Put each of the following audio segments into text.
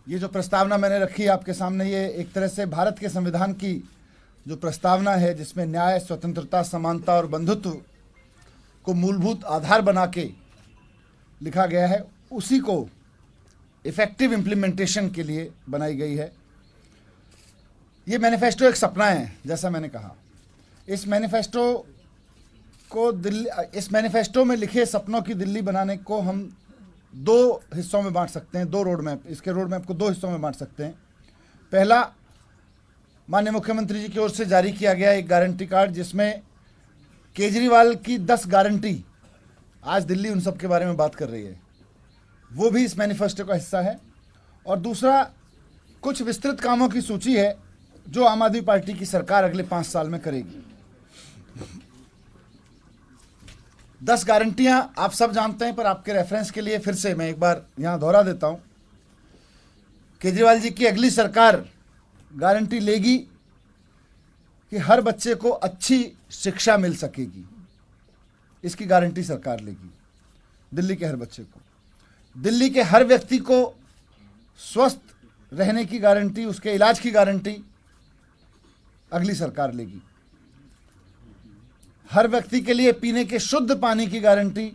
ये जो प्रस्तावना मैंने रखी आपके सामने, ये एक तरह से भारत के संविधान की जो प्रस्तावना है, जिसमें न्याय, स्वतंत्रता, समानता और बंधुत्व को मूलभूत आधार बना के लिखा गया है, उसी को इफेक्टिव इम्प्लीमेंटेशन के लिए बनाई गई है। ये मैनिफेस्टो एक सपना है, जैसा मैंने कहा। इस मैनिफेस्टो में लिखे सपनों की दिल्ली बनाने को हम दो हिस्सों में बांट सकते हैं, दो रोड मैप। इसके रोड मैप को दो हिस्सों में बांट सकते हैं। पहला, माननीय मुख्यमंत्री जी की ओर से जारी किया गया एक गारंटी कार्ड, जिसमें केजरीवाल की 10 गारंटी, आज दिल्ली उन सब के बारे में बात कर रही है, वो भी इस मैनिफेस्टो का हिस्सा है। और दूसरा, कुछ विस्तृत कामों की सूची है जो आम आदमी पार्टी की सरकार अगले 5 साल में करेगी। 10 गारंटियां आप सब जानते हैं, पर आपके रेफरेंस के लिए फिर से मैं एक बार यहां दोहरा देता हूं। केजरीवाल जी की अगली सरकार गारंटी लेगी कि हर बच्चे को अच्छी शिक्षा मिल सकेगी। इसकी गारंटी सरकार लेगी, दिल्ली के हर बच्चे को। दिल्ली के हर व्यक्ति को स्वस्थ रहने की गारंटी, उसके इलाज की गारंटी अगली सरकार लेगी। हर व्यक्ति के लिए पीने के शुद्ध पानी की गारंटी,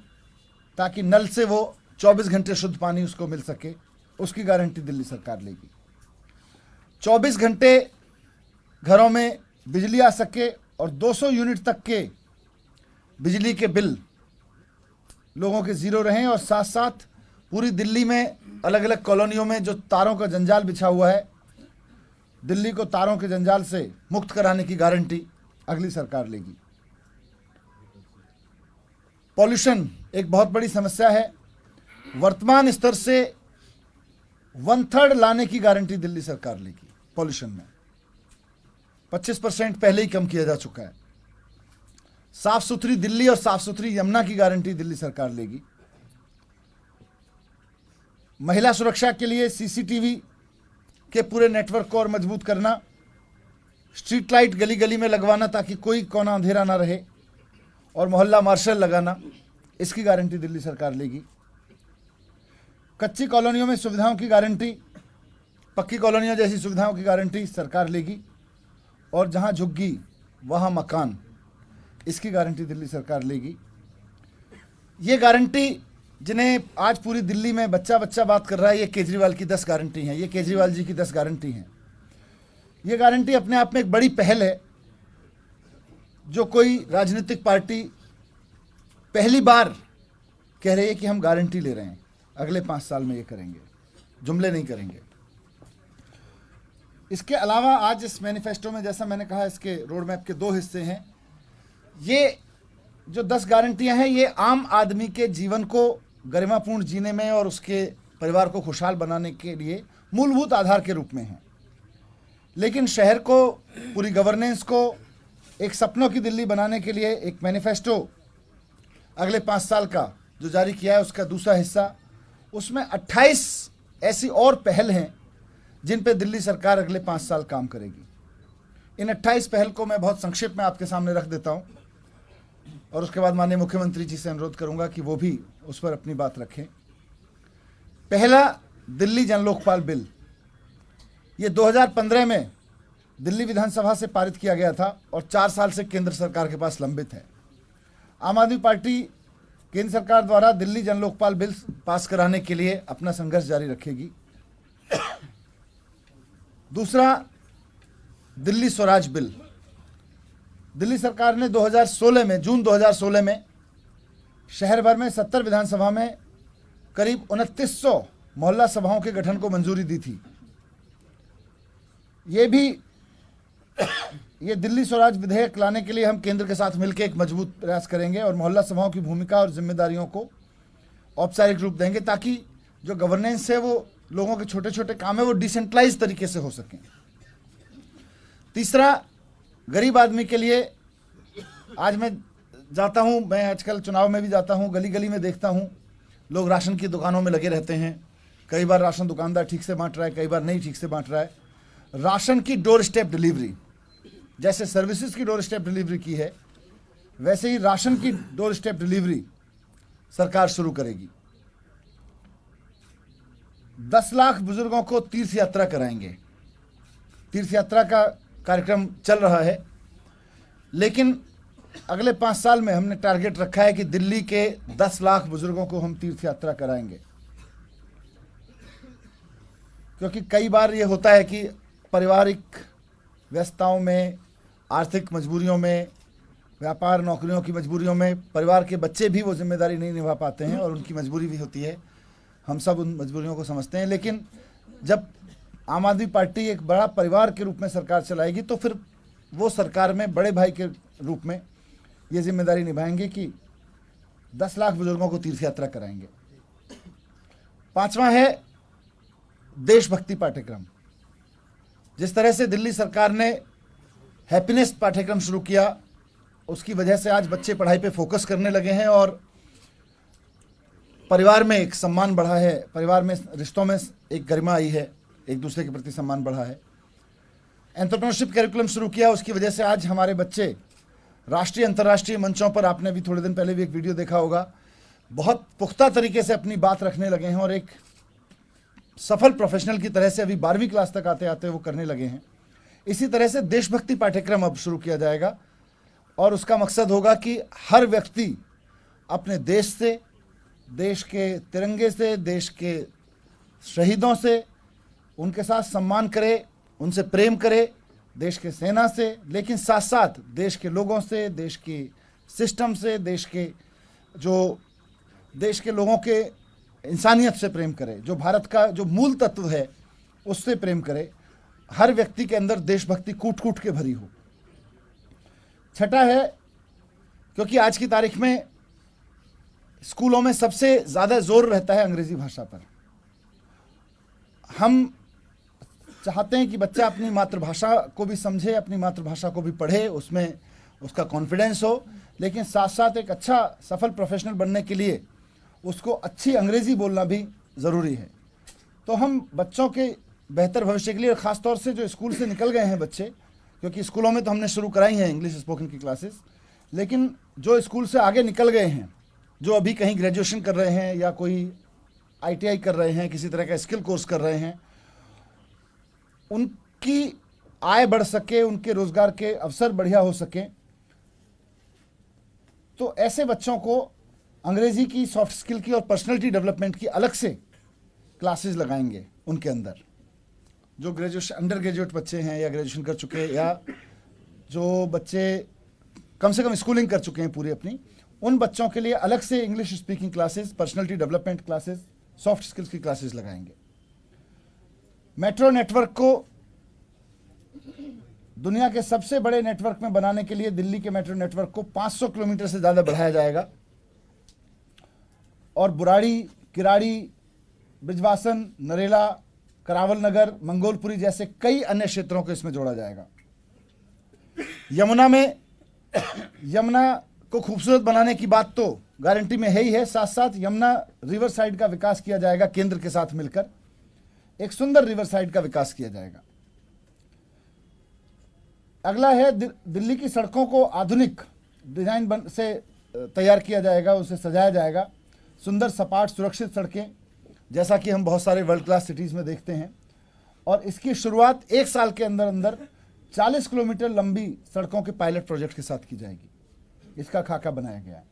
ताकि नल से वो 24 घंटे शुद्ध पानी उसको मिल सके, उसकी गारंटी दिल्ली सरकार लेगी। 24 घंटे घरों में बिजली आ सके और 200 यूनिट तक के बिजली के बिल लोगों के ज़ीरो रहें, और साथ साथ पूरी दिल्ली में अलग अलग कॉलोनियों में जो तारों का जंजाल बिछा हुआ है, दिल्ली को तारों के जंजाल से मुक्त कराने की गारंटी अगली सरकार लेगी। पॉल्यूशन एक बहुत बड़ी समस्या है। वर्तमान स्तर से 1/3 लाने की गारंटी दिल्ली सरकार लेगी। पॉल्यूशन में 25% पहले ही कम किया जा चुका है। साफ सुथरी दिल्ली और साफ सुथरी यमुना की गारंटी दिल्ली सरकार लेगी। महिला सुरक्षा के लिए सीसीटीवी के पूरे नेटवर्क को और मजबूत करना, स्ट्रीट लाइट गली गली में लगवाना ताकि कोई कोना अंधेरा ना रहे, और मोहल्ला मार्शल लगाना, इसकी गारंटी दिल्ली सरकार लेगी। कच्ची कॉलोनियों में सुविधाओं की गारंटी, पक्की कॉलोनियों जैसी सुविधाओं की गारंटी सरकार लेगी। और जहां झुग्गी वहां मकान, इसकी गारंटी दिल्ली सरकार लेगी। ये गारंटी जिन्हें आज पूरी दिल्ली में बच्चा बच्चा बात कर रहा है, ये केजरीवाल की 10 गारंटी हैं। ये केजरीवाल जी की 10 गारंटी हैं। ये गारंटी अपने आप में एक बड़ी पहल है, जो कोई राजनीतिक पार्टी पहली बार कह रही है कि हम गारंटी ले रहे हैं, अगले 5 साल में ये करेंगे, जुमले नहीं करेंगे। इसके अलावा आज इस मैनिफेस्टो में, जैसा मैंने कहा, इसके रोड मैप के 2 हिस्से हैं। ये जो 10 गारंटियां हैं, ये आम आदमी के जीवन को गरिमापूर्ण जीने में और उसके परिवार को खुशहाल बनाने के लिए मूलभूत आधार के रूप में हैं। लेकिन शहर को, पूरी गवर्नेंस को एक सपनों की दिल्ली बनाने के लिए एक मैनिफेस्टो अगले 5 साल का जो जारी किया है, उसका दूसरा हिस्सा, उसमें 28 ऐसी और पहल हैं जिन पे दिल्ली सरकार अगले 5 साल काम करेगी। इन 28 पहल को मैं बहुत संक्षेप में आपके सामने रख देता हूं, और उसके बाद माननीय मुख्यमंत्री जी से अनुरोध करूंगा कि वो भी उस पर अपनी बात रखें। पहला, दिल्ली जन लोकपाल बिल। ये 2015 में दिल्ली विधानसभा से पारित किया गया था और 4 साल से केंद्र सरकार के पास लंबित है। आम आदमी पार्टी केंद्र सरकार द्वारा दिल्ली जन लोकपाल बिल पास कराने के लिए अपना संघर्ष जारी रखेगी। दूसरा, दिल्ली स्वराज बिल। दिल्ली सरकार ने 2016 में, जून 2016 में शहर भर में 70 विधानसभा में करीब 2900 मोहल्ला सभाओं के गठन को मंजूरी दी थी। ये दिल्ली स्वराज विधेयक लाने के लिए हम केंद्र के साथ मिलकर एक मजबूत प्रयास करेंगे और मोहल्ला सभाओं की भूमिका और जिम्मेदारियों को औपचारिक रूप देंगे, ताकि जो गवर्नेंस है, वो लोगों के छोटे छोटे काम है, वो डिसेंट्रलाइज तरीके से हो सकें। तीसरा, गरीब आदमी के लिए, आज मैं जाता हूँ, मैं आजकल चुनाव में भी जाता हूँ, गली गली में देखता हूँ लोग राशन की दुकानों में लगे रहते हैं। कई बार राशन दुकानदार ठीक से बांट रहा है, कई बार नहीं ठीक से बांट रहा है। राशन की डोर स्टेप डिलीवरी, जैसे सर्विसेज की डोर स्टेप डिलीवरी की है, वैसे ही राशन की डोर स्टेप डिलीवरी सरकार शुरू करेगी। 10 लाख बुजुर्गों को तीर्थ यात्रा कराएंगे। तीर्थ यात्रा का कार्यक्रम चल रहा है, लेकिन अगले 5 साल में हमने टारगेट रखा है कि दिल्ली के 10 लाख बुजुर्गों को हम तीर्थ यात्रा कराएंगे। क्योंकि कई बार ये होता है कि पारिवारिक व्यस्तताओं में, आर्थिक मजबूरियों में, व्यापार नौकरियों की मजबूरियों में परिवार के बच्चे भी वो जिम्मेदारी नहीं निभा पाते हैं और उनकी मजबूरी भी होती है। हम सब उन मजबूरियों को समझते हैं, लेकिन जब आम आदमी पार्टी एक बड़ा परिवार के रूप में सरकार चलाएगी तो फिर वो सरकार में बड़े भाई के रूप में ये जिम्मेदारी निभाएंगे कि 10 लाख बुजुर्गों को तीर्थ यात्रा कराएंगे। 5वां है देशभक्ति पाठ्यक्रम। जिस तरह से दिल्ली सरकार ने हैप्पीनेस पाठ्यक्रम शुरू किया, उसकी वजह से आज बच्चे पढ़ाई पे फोकस करने लगे हैं और परिवार में एक सम्मान बढ़ा है, परिवार में रिश्तों में एक गरिमा आई है, एक दूसरे के प्रति सम्मान बढ़ा है। एंटरप्रेन्योरशिप कैरिकुलम शुरू किया, उसकी वजह से आज हमारे बच्चे राष्ट्रीय अंतर्राष्ट्रीय मंचों पर, आपने भी थोड़े दिन पहले भी एक वीडियो देखा होगा, बहुत पुख्ता तरीके से अपनी बात रखने लगे हैं और एक सफल प्रोफेशनल की तरह से अभी 12वीं क्लास तक आते आते वो करने लगे हैं। इसी तरह से देशभक्ति पाठ्यक्रम अब शुरू किया जाएगा और उसका मकसद होगा कि हर व्यक्ति अपने देश से, देश के तिरंगे से, देश के शहीदों से, उनके साथ सम्मान करे, उनसे प्रेम करे, देश के सेना से, लेकिन साथ साथ देश के लोगों से, देश के सिस्टम से, देश के लोगों के इंसानियत से प्रेम करे, जो भारत का जो मूल तत्व है उससे प्रेम करे। हर व्यक्ति के अंदर देशभक्ति कूट कूट के भरी हो। 6ठा है, क्योंकि आज की तारीख में स्कूलों में सबसे ज़्यादा जोर रहता है अंग्रेजी भाषा पर। हम चाहते हैं कि बच्चा अपनी मातृभाषा को भी समझे, अपनी मातृभाषा को भी पढ़े, उसमें उसका कॉन्फिडेंस हो, लेकिन साथ साथ एक अच्छा सफल प्रोफेशनल बनने के लिए उसको अच्छी अंग्रेज़ी बोलना भी ज़रूरी है। तो हम बच्चों के बेहतर भविष्य के लिए, ख़ास तौर से जो स्कूल से निकल गए हैं बच्चे, क्योंकि स्कूलों में तो हमने शुरू कराई हैं इंग्लिश स्पोकन की क्लासेस, लेकिन जो स्कूल से आगे निकल गए हैं, जो अभी कहीं ग्रेजुएशन कर रहे हैं या कोई ITI कर रहे हैं, किसी तरह का स्किल कोर्स कर रहे हैं, उनकी आय बढ़ सके, उनके रोज़गार के अवसर बढ़िया हो सके, तो ऐसे बच्चों को अंग्रेज़ी की, सॉफ्ट स्किल की और पर्सनैलिटी डेवलपमेंट की अलग से क्लासेस लगाएंगे उनके अंदर। जो ग्रेजुएशन, अंडर ग्रेजुएट बच्चे हैं या ग्रेजुएशन कर चुके हैं, या जो बच्चे कम से कम स्कूलिंग कर चुके हैं पूरी अपनी, उन बच्चों के लिए अलग से English speaking classes, personality development classes, soft skills की क्लासेस लगाएंगे। मेट्रो नेटवर्क को दुनिया के सबसे बड़े नेटवर्क में बनाने के लिए दिल्ली के मेट्रो नेटवर्क को 500 किलोमीटर से ज़्यादा बढ़ाया जाएगा और बुराड़ी, किराड़ी, ब्रिजवासन, नरेला, करावल नगर, मंगोलपुरी जैसे कई अन्य क्षेत्रों को इसमें जोड़ा जाएगा। यमुना को खूबसूरत बनाने की बात तो गारंटी में है ही है, साथ साथ यमुना रिवर साइड का विकास किया जाएगा। केंद्र के साथ मिलकर एक सुंदर रिवर साइड का विकास किया जाएगा। अगला है दिल्ली की सड़कों को आधुनिक डिजाइन से तैयार किया जाएगा, उसे सजाया जाएगा। सुंदर, सपाट, सुरक्षित सड़कें, जैसा कि हम बहुत सारे वर्ल्ड क्लास सिटीज़ में देखते हैं, और इसकी शुरुआत 1 साल के अंदर अंदर 40 किलोमीटर लंबी सड़कों के पायलट प्रोजेक्ट के साथ की जाएगी। इसका खाका बनाया गया है।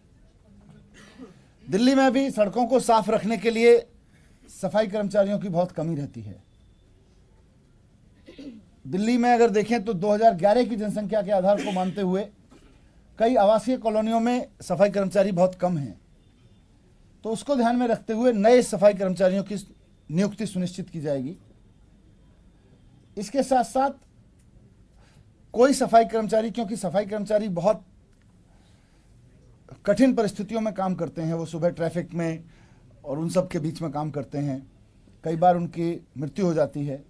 दिल्ली में भी सड़कों को साफ रखने के लिए सफाई कर्मचारियों की बहुत कमी रहती है। दिल्ली में अगर देखें तो 2011 की जनसंख्या के आधार को मानते हुए कई आवासीय कॉलोनियों में सफाई कर्मचारी बहुत कम हैं, तो उसको ध्यान में रखते हुए नए सफाई कर्मचारियों की नियुक्ति सुनिश्चित की जाएगी। इसके साथ साथ कोई सफाई कर्मचारी, क्योंकि सफाई कर्मचारी बहुत कठिन परिस्थितियों में काम करते हैं, वो सुबह ट्रैफिक में और उन सब के बीच में काम करते हैं, कई बार उनकी मृत्यु हो जाती है,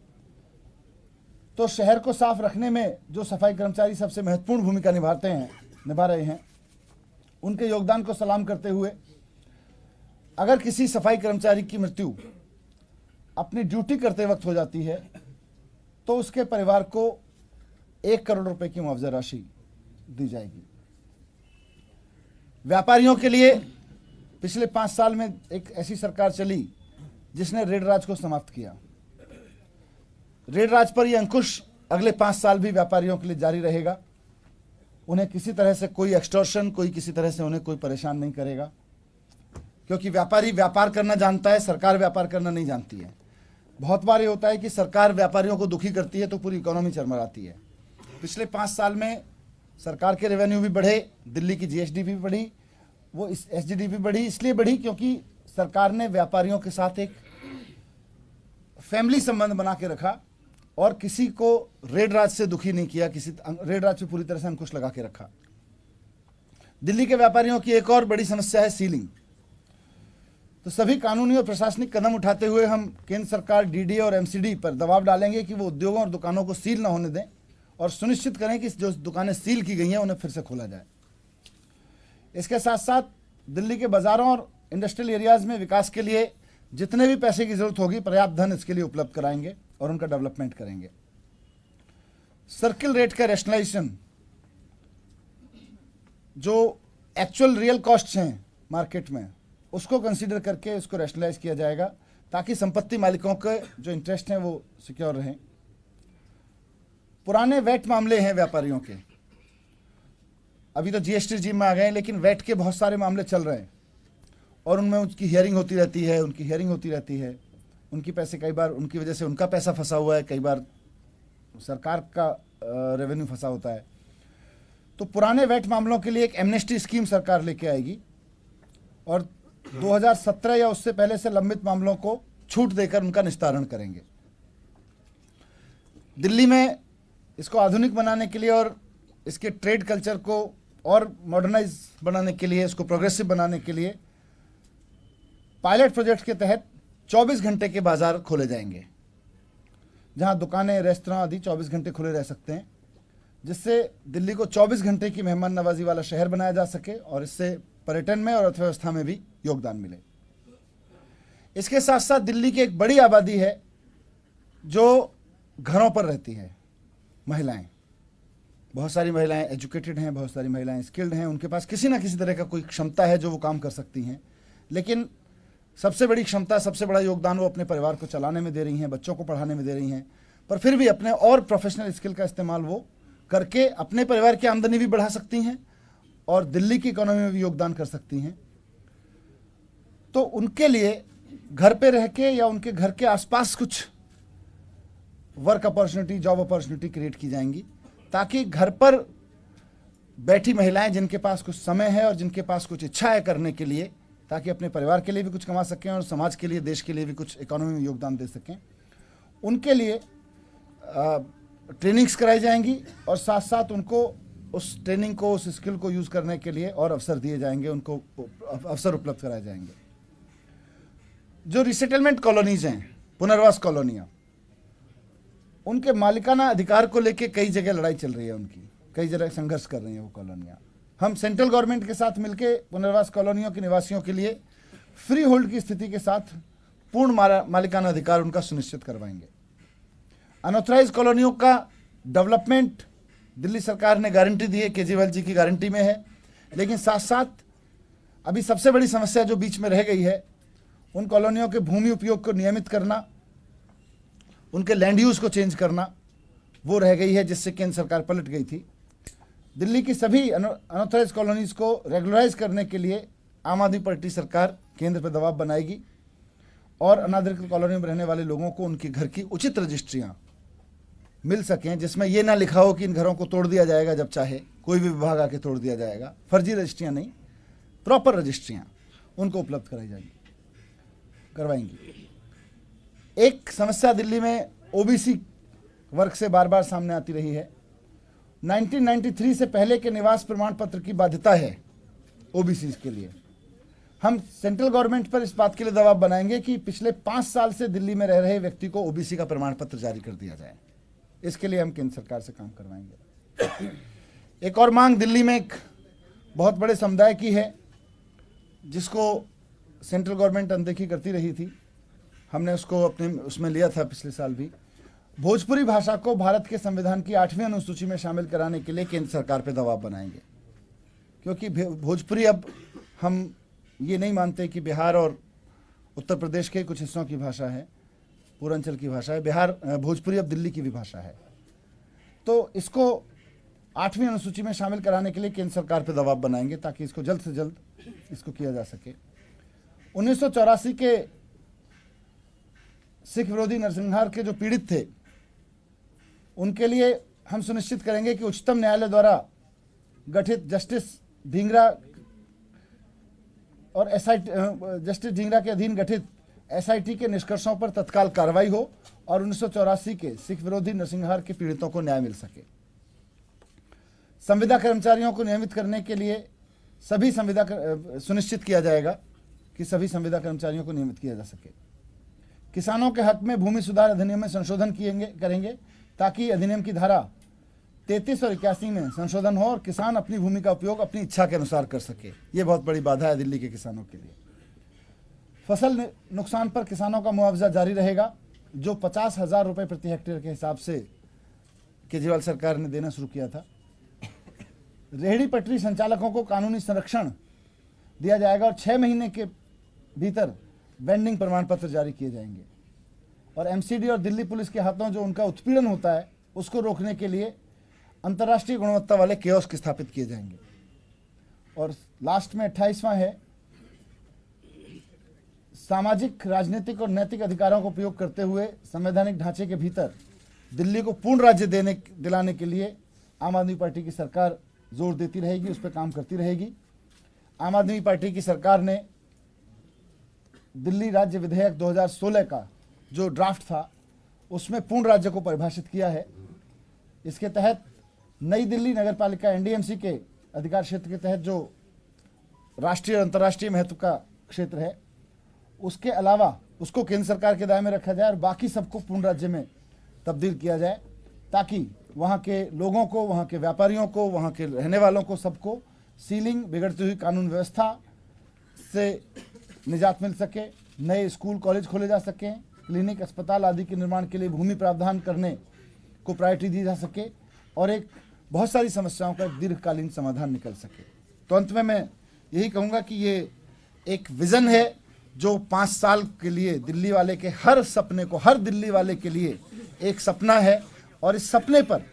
तो शहर को साफ रखने में जो सफाई कर्मचारी सबसे महत्वपूर्ण भूमिका निभा रहे हैं, उनके योगदान को सलाम करते हुए अगर किसी सफाई कर्मचारी की मृत्यु अपनी ड्यूटी करते वक्त हो जाती है तो उसके परिवार को 1 करोड़ रुपए की मुआवजा राशि दी जाएगी। व्यापारियों के लिए पिछले 5 साल में एक ऐसी सरकार चली जिसने रेड राज को समाप्त किया। रेड राज पर यह अंकुश अगले 5 साल भी व्यापारियों के लिए जारी रहेगा। उन्हें किसी तरह से कोई एक्सटॉर्शन, कोई किसी तरह से उन्हें कोई परेशान नहीं करेगा, क्योंकि व्यापारी व्यापार करना जानता है, सरकार व्यापार करना नहीं जानती है। बहुत बार ये होता है कि सरकार व्यापारियों को दुखी करती है तो पूरी इकोनॉमी चरमराती है। पिछले 5 साल में सरकार के रेवेन्यू भी बढ़े, दिल्ली की जीएसडी भी बढ़ी, वो इस एसजीडी भी बढ़ी, इसलिए बढ़ी क्योंकि सरकार ने व्यापारियों के साथ एक फैमिली संबंध बना के रखा और किसी को रेड राज से दुखी नहीं किया, रेड राज पे पूरी तरह से अंकुश लगा के रखा। दिल्ली के व्यापारियों की एक और बड़ी समस्या है सीलिंग। तो सभी कानूनी और प्रशासनिक कदम उठाते हुए हम केंद्र सरकार, डीडीए और एमसीडी पर दबाव डालेंगे कि वो उद्योगों और दुकानों को सील न होने दें और सुनिश्चित करें कि जो दुकानें सील की गई हैं उन्हें फिर से खोला जाए। इसके साथ साथ दिल्ली के बाजारों और इंडस्ट्रियल एरियाज में विकास के लिए जितने भी पैसे की जरूरत होगी, पर्याप्त धन इसके लिए उपलब्ध कराएंगे और उनका डेवलपमेंट करेंगे। सर्किल रेट का रैशनलाइजेशन, जो एक्चुअल रियल कॉस्ट्स हैं मार्केट में, उसको कंसीडर करके उसको रैशनलाइज किया जाएगा ताकि संपत्ति मालिकों के जो इंटरेस्ट हैं वो सिक्योर रहें। पुराने वैट मामले हैं व्यापारियों के, अभी तो जीएसटी regime में आ गए हैं, लेकिन वैट के बहुत सारे मामले चल रहे हैं और उनमें उनकी हियरिंग होती रहती है, उनकी पैसे, कई बार उनकी वजह से उनका पैसा फंसा हुआ है, कई बार सरकार का रेवेन्यू फंसा होता है। तो पुराने वैट मामलों के लिए एक एमनेस्टी स्कीम सरकार लेके आएगी और 2017 या उससे पहले से लंबित मामलों को छूट देकर उनका निस्तारण करेंगे। दिल्ली में इसको आधुनिक बनाने के लिए और इसके ट्रेड कल्चर को और मॉडर्नाइज बनाने के लिए, इसको प्रोग्रेसिव बनाने के लिए पायलट प्रोजेक्ट के तहत 24 घंटे के बाजार खोले जाएंगे, जहां दुकानें, रेस्तरां आदि 24 घंटे खुले रह सकते हैं, जिससे दिल्ली को 24 घंटे की मेहमान नवाजी वाला शहर बनाया जा सके और इससे पर्यटन में और अर्थव्यवस्था में भी योगदान मिले। इसके साथ साथ दिल्ली की एक बड़ी आबादी है जो घरों पर रहती है, महिलाएं। बहुत सारी महिलाएं एजुकेटेड हैं, बहुत सारी महिलाएं स्किल्ड हैं, उनके पास किसी ना किसी तरह का कोई क्षमता है जो वो काम कर सकती हैं, लेकिन सबसे बड़ी क्षमता, सबसे बड़ा योगदान वो अपने परिवार को चलाने में दे रही हैं, बच्चों को पढ़ाने में दे रही हैं, पर फिर भी अपने और प्रोफेशनल स्किल का इस्तेमाल वो करके अपने परिवार की आमदनी भी बढ़ा सकती हैं और दिल्ली की इकोनॉमी में भी योगदान कर सकती हैं। तो उनके लिए घर पे रह के या उनके घर के आसपास कुछ work opportunity, job opportunity create की जाएंगी, ताकि घर पर बैठी महिलाएं जिनके पास कुछ समय है और जिनके पास कुछ इच्छा है करने के लिए, ताकि अपने परिवार के लिए भी कुछ कमा सकें और समाज के लिए, देश के लिए भी कुछ इकोनॉमी में योगदान दे सकें, उनके लिए ट्रेनिंग्स कराई जाएंगी और साथ साथ उनको उस ट्रेनिंग को, उस स्किल को यूज़ करने के लिए और अवसर दिए जाएंगे, उनको अवसर उपलब्ध कराए जाएंगे। जो रिसेटलमेंट कॉलोनीज हैं, पुनर्वास कॉलोनियाँ, उनके मालिकाना अधिकार को लेके कई जगह लड़ाई चल रही है, उनकी कई जगह संघर्ष कर रही हैं वो कॉलोनियाँ। हम सेंट्रल गवर्नमेंट के साथ मिलकर पुनर्वास कॉलोनियों के निवासियों के लिए फ्री होल्ड की स्थिति के साथ पूर्ण मालिकाना अधिकार उनका सुनिश्चित करवाएंगे। अनऑथराइज कॉलोनियों का डेवलपमेंट दिल्ली सरकार ने गारंटी दी है, केजरीवाल जी की गारंटी में है, लेकिन साथ साथ अभी सबसे बड़ी समस्या जो बीच में रह गई है, उन कॉलोनियों के भूमि उपयोग को नियमित करना, उनके लैंड यूज़ को चेंज करना, वो रह गई है, जिससे केंद्र सरकार पलट गई थी। दिल्ली की सभी अनऑथराइज कॉलोनीज को रेगुलराइज करने के लिए आम आदमी पार्टी सरकार केंद्र पर दबाव बनाएगी और अनाधिकृत कॉलोनी में रहने वाले लोगों को उनके घर की उचित रजिस्ट्रियां मिल सकें, जिसमें यह ना लिखा हो कि इन घरों को तोड़ दिया जाएगा जब चाहे, कोई भी विभाग आके तोड़ दिया जाएगा। फर्जी रजिस्ट्रियां नहीं, प्रॉपर रजिस्ट्रियां उनको उपलब्ध करवाएंगी। एक समस्या दिल्ली में ओबीसी वर्ग से बार बार सामने आती रही है। 1993 से पहले के निवास प्रमाण पत्र की बाध्यता है ओबीसी के लिए। हम सेंट्रल गवर्नमेंट पर इस बात के लिए दबाव बनाएंगे कि पिछले 5 साल से दिल्ली में रह रहे व्यक्ति को ओबीसी का प्रमाण पत्र जारी कर दिया जाए। इसके लिए हम केंद्र सरकार से काम करवाएंगे। एक और मांग दिल्ली में एक बहुत बड़े समुदाय की है, जिसको सेंट्रल गवर्नमेंट अनदेखी करती रही थी। हमने उसको अपने उसमें लिया था पिछले साल भी। भोजपुरी भाषा को भारत के संविधान की 8वीं अनुसूची में शामिल कराने के लिए केंद्र सरकार पर दबाव बनाएंगे, क्योंकि भोजपुरी, अब हम ये नहीं मानते कि बिहार और उत्तर प्रदेश के कुछ हिस्सों की भाषा है, पूर्वांचल की भाषा है, बिहार भोजपुरी अब दिल्ली की भी भाषा है। तो इसको 8वीं अनुसूची में शामिल कराने के लिए केंद्र सरकार पर दबाव बनाएंगे ताकि इसको जल्द से जल्द इसको किया जा सके। 1984 के सिख विरोधी नरसंहार के जो पीड़ित थे उनके लिए हम सुनिश्चित करेंगे कि उच्चतम न्यायालय द्वारा गठित जस्टिस ढींगरा और जस्टिस ढींगरा के अधीन गठित एसआईटी के निष्कर्षों पर तत्काल कार्रवाई हो और 1984 के सिख विरोधी नरसंहार के पीड़ितों को न्याय मिल सके। संविदा कर्मचारियों को नियमित करने के लिए सभी सुनिश्चित किया जाएगा कि सभी संविदा कर्मचारियों को नियमित किया जा सके। किसानों के हक में भूमि सुधार अधिनियम में संशोधन करेंगे ताकि अधिनियम की धारा 33 और 81 में संशोधन हो और किसान अपनी भूमि का उपयोग अपनी इच्छा के अनुसार कर सके। ये बहुत बड़ी बाधा है दिल्ली के किसानों के लिए। फसल नुकसान पर किसानों का मुआवजा जारी रहेगा, जो 50,000 रुपये प्रति हेक्टेयर के हिसाब से केजरीवाल सरकार ने देना शुरू किया था। रेहड़ी पटरी संचालकों को कानूनी संरक्षण दिया जाएगा और 6 महीने के भीतर वेंडिंग प्रमाण पत्र जारी किए जाएंगे। और एमसीडी और दिल्ली पुलिस के हाथों जो उनका उत्पीड़न होता है उसको रोकने के लिए अंतर्राष्ट्रीय गुणवत्ता वाले कियोस्क स्थापित किए जाएंगे। और लास्ट में 28वां है, सामाजिक, राजनीतिक और नैतिक अधिकारों का उपयोग करते हुए संवैधानिक ढांचे के भीतर दिल्ली को पूर्ण राज्य दिलाने के लिए आम आदमी पार्टी की सरकार जोर देती रहेगी, उस पर काम करती रहेगी। आम आदमी पार्टी की सरकार ने दिल्ली राज्य विधेयक 2016 का जो ड्राफ्ट था उसमें पूर्ण राज्य को परिभाषित किया है। इसके तहत नई दिल्ली नगरपालिका एनडीएमसी के अधिकार क्षेत्र के तहत जो राष्ट्रीय और अंतर्राष्ट्रीय महत्व का क्षेत्र है उसके अलावा उसको केंद्र सरकार के दायरे में रखा जाए और बाकी सबको पूर्ण राज्य में तब्दील किया जाए ताकि वहाँ के लोगों को, वहाँ के व्यापारियों को, वहाँ के रहने वालों को सबको सीलिंग, बिगड़ती हुई कानून व्यवस्था से निजात मिल सके, नए स्कूल कॉलेज खोले जा सकें, क्लिनिक अस्पताल आदि के निर्माण के लिए भूमि प्रावधान करने को प्रायोरिटी दी जा सके और एक बहुत सारी समस्याओं का दीर्घकालीन समाधान निकल सके। तो अंत में मैं यही कहूँगा कि ये एक विज़न है जो 5 साल के लिए दिल्ली वाले के हर सपने को, हर दिल्ली वाले के लिए एक सपना है और इस सपने पर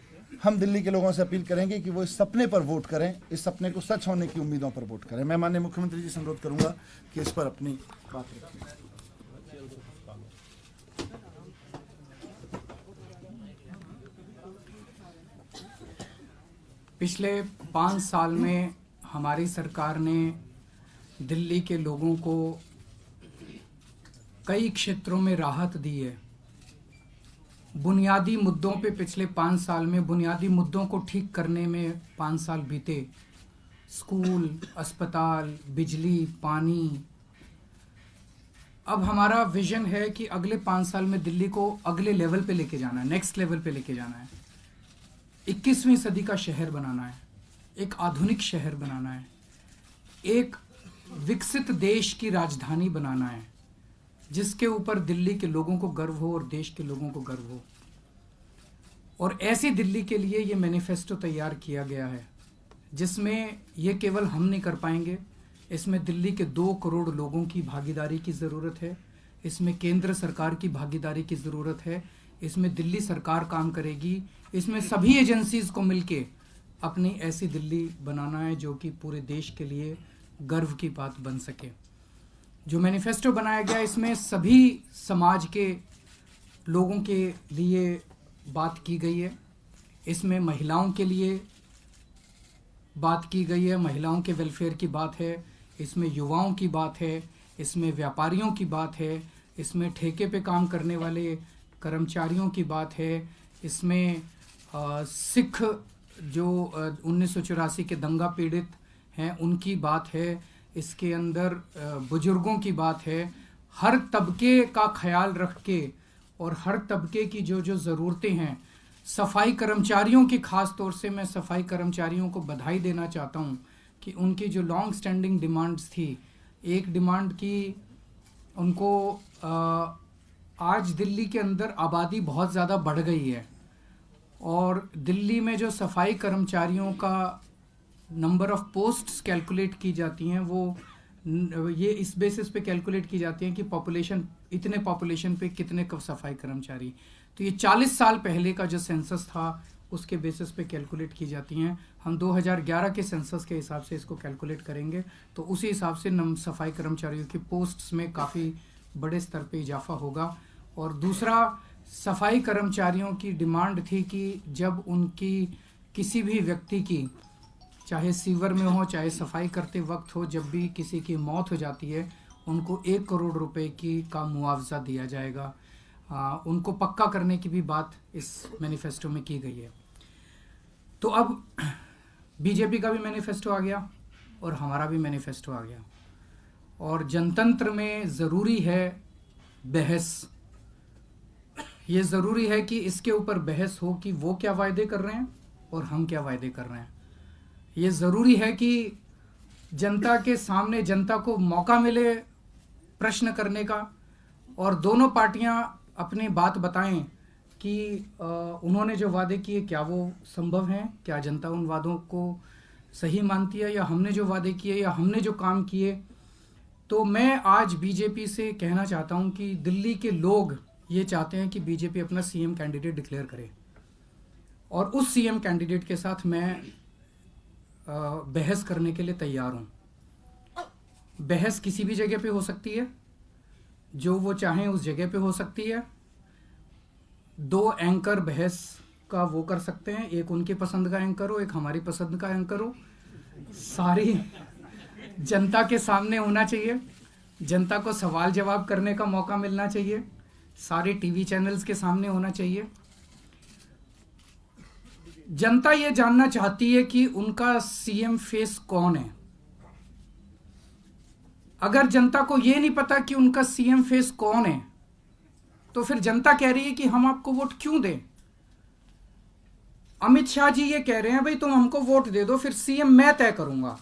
हम दिल्ली के लोगों से अपील करेंगे कि वो इस सपने पर वोट करें, इस सपने को सच होने की उम्मीदों पर वोट करें। मैं माननीय मुख्यमंत्री जी से अनुरोध करूंगा कि इस पर अपनी बात रखें। पिछले 5 साल में हमारी सरकार ने दिल्ली के लोगों को कई क्षेत्रों में राहत दी है। बुनियादी मुद्दों पे पिछले 5 साल में बुनियादी मुद्दों को ठीक करने में 5 साल बीते। स्कूल, अस्पताल, बिजली, पानी। अब हमारा विजन है कि अगले 5 साल में दिल्ली को अगले लेवल पे लेके जाना है, नेक्स्ट लेवल पे लेके जाना है। 21वीं सदी का शहर बनाना है, एक आधुनिक शहर बनाना है, एक विकसित देश की राजधानी बनाना है जिसके ऊपर दिल्ली के लोगों को गर्व हो और देश के लोगों को गर्व हो। और ऐसी दिल्ली के लिए ये मैनिफेस्टो तैयार किया गया है जिसमें ये केवल हम नहीं कर पाएंगे, इसमें दिल्ली के 2 करोड़ लोगों की भागीदारी की ज़रूरत है, इसमें केंद्र सरकार की भागीदारी की ज़रूरत है, इसमें दिल्ली सरकार काम करेगी, इसमें सभी एजेंसीज को मिलके अपनी ऐसी दिल्ली बनाना है जो कि पूरे देश के लिए गर्व की बात बन सके। जो मैनिफेस्टो बनाया गया इसमें सभी समाज के लोगों के लिए बात की गई है। इसमें महिलाओं के लिए बात की गई है, महिलाओं के वेलफेयर की बात है, इसमें युवाओं की बात है, इसमें व्यापारियों की बात है, इसमें ठेके पे काम करने वाले कर्मचारियों की बात है, इसमें सिख जो 1984 के दंगा पीड़ित हैं उनकी बात है, इसके अंदर बुजुर्गों की बात है। हर तबके का ख्याल रख के और हर तबके की जो जो ज़रूरतें हैं, सफाई कर्मचारियों की ख़ास तौर से मैं सफाई कर्मचारियों को बधाई देना चाहता हूं कि उनकी जो लॉन्ग स्टैंडिंग डिमांड्स थी, एक डिमांड की उनको आज दिल्ली के अंदर आबादी बहुत ज़्यादा बढ़ गई है और दिल्ली में जो सफाई कर्मचारियों का नंबर ऑफ़ पोस्ट्स कैलकुलेट की जाती हैं वो ये इस बेसिस पे कैलकुलेट की जाती है कि पॉपुलेशन, इतने पॉपुलेशन पे कितने सफाई कर्मचारी। तो ये 40 साल पहले का जो सेंसस था उसके बेसिस पे कैलकुलेट की जाती हैं। हम 2011 के सेंसस के हिसाब से इसको कैलकुलेट करेंगे तो उसी हिसाब से सफाई कर्मचारियों की पोस्ट्स में काफ़ी बड़े स्तर पे इजाफा होगा। और दूसरा, सफाई कर्मचारियों की डिमांड थी कि जब उनकी किसी भी व्यक्ति की, चाहे सीवर में हो चाहे सफाई करते वक्त हो, जब भी किसी की मौत हो जाती है उनको 1 करोड़ रुपए का मुआवजा दिया जाएगा। उनको पक्का करने की भी बात इस मैनिफेस्टो में की गई है। तो अब बीजेपी का भी मैनिफेस्टो आ गया और हमारा भी मैनिफेस्टो आ गया। और जनतंत्र में ज़रूरी है बहस। ये ज़रूरी है कि इसके ऊपर बहस हो कि वो क्या वायदे कर रहे हैं और हम क्या वायदे कर रहे हैं। ये ज़रूरी है कि जनता के सामने जनता को मौका मिले प्रश्न करने का और दोनों पार्टियां अपनी बात बताएं कि उन्होंने जो वादे किए क्या वो संभव हैं, क्या जनता उन वादों को सही मानती है, या हमने जो वादे किए या हमने जो काम किए। तो मैं आज बीजेपी से कहना चाहता हूं कि दिल्ली के लोग ये चाहते हैं कि बीजेपी अपना सीएम कैंडिडेट डिक्लेयर करे और उस सीएम कैंडिडेट के साथ मैं बहस करने के लिए तैयार हूं। बहस किसी भी जगह पे हो सकती है, जो वो चाहें उस जगह पे हो सकती है। 2 एंकर बहस का वो कर सकते हैं, एक उनकी पसंद का एंकर हो, एक हमारी पसंद का एंकर हो। सारी जनता के सामने होना चाहिए, जनता को सवाल जवाब करने का मौका मिलना चाहिए, सारे टीवी चैनल्स के सामने होना चाहिए। जनता ये जानना चाहती है कि उनका सीएम फेस कौन है। अगर जनता को ये नहीं पता कि उनका सीएम फेस कौन है तो फिर जनता कह रही है कि हम आपको वोट क्यों दें। अमित शाह जी ये कह रहे हैं भाई तुम हमको वोट दे दो, फिर सीएम मैं तय करूंगा।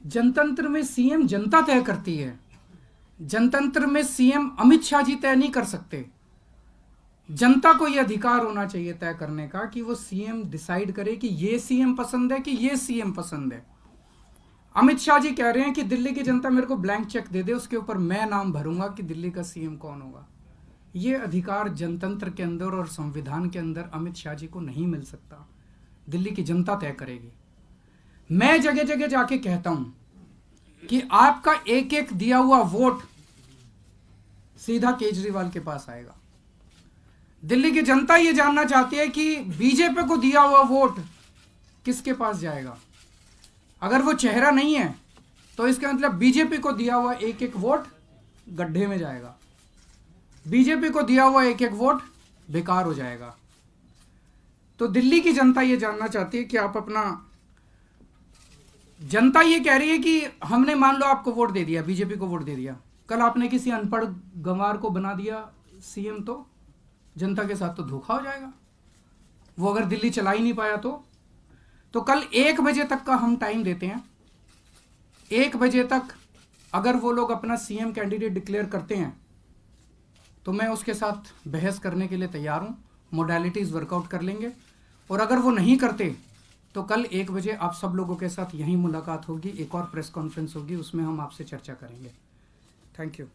जनतंत्र में सीएम जनता तय करती है। जनतंत्र में सीएम अमित शाह जी तय नहीं कर सकते। जनता को यह अधिकार होना चाहिए तय करने का कि वो सीएम डिसाइड करे कि ये सीएम पसंद है कि ये सीएम पसंद है। अमित शाह जी कह रहे हैं कि दिल्ली की जनता मेरे को ब्लैंक चेक दे दे, उसके ऊपर मैं नाम भरूंगा कि दिल्ली का सीएम कौन होगा। ये अधिकार जनतंत्र के अंदर और संविधान के अंदर अमित शाह जी को नहीं मिल सकता। दिल्ली की जनता तय करेगी। मैं जगह जगह जाके कहता हूं कि आपका एक एक दिया हुआ वोट सीधा केजरीवाल के पास आएगा। दिल्ली की जनता ये जानना चाहती है कि बीजेपी को दिया हुआ वोट किसके पास जाएगा। अगर वो चेहरा नहीं है तो इसका मतलब बीजेपी को दिया हुआ एक एक वोट गड्ढे में जाएगा, बीजेपी को दिया हुआ एक एक वोट बेकार हो जाएगा। तो दिल्ली की जनता ये जानना चाहती है कि आप अपना, जनता ये कह रही है कि हमने मान लो आपको वोट दे दिया, बीजेपी को वोट दे दिया, कल आपने किसी अनपढ़ गंवार को बना दिया सीएम तो जनता के साथ तो धोखा हो जाएगा। वो अगर दिल्ली चला ही नहीं पाया तो कल 1 बजे तक का हम टाइम देते हैं। 1 बजे तक अगर वो लोग अपना सीएम कैंडिडेट डिक्लेयर करते हैं तो मैं उसके साथ बहस करने के लिए तैयार हूं। मोडालिटीज वर्कआउट कर लेंगे। और अगर वो नहीं करते तो कल 1 बजे आप सब लोगों के साथ यहीं मुलाकात होगी, एक और प्रेस कॉन्फ्रेंस होगी, उसमें हम आपसे चर्चा करेंगे। Thank you.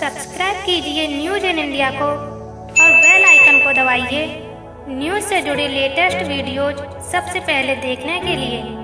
सब्सक्राइब कीजिए न्यूज इन इंडिया को और बेल आइकन को दबाइए न्यूज से जुड़ी लेटेस्ट वीडियोज सबसे पहले देखने के लिए।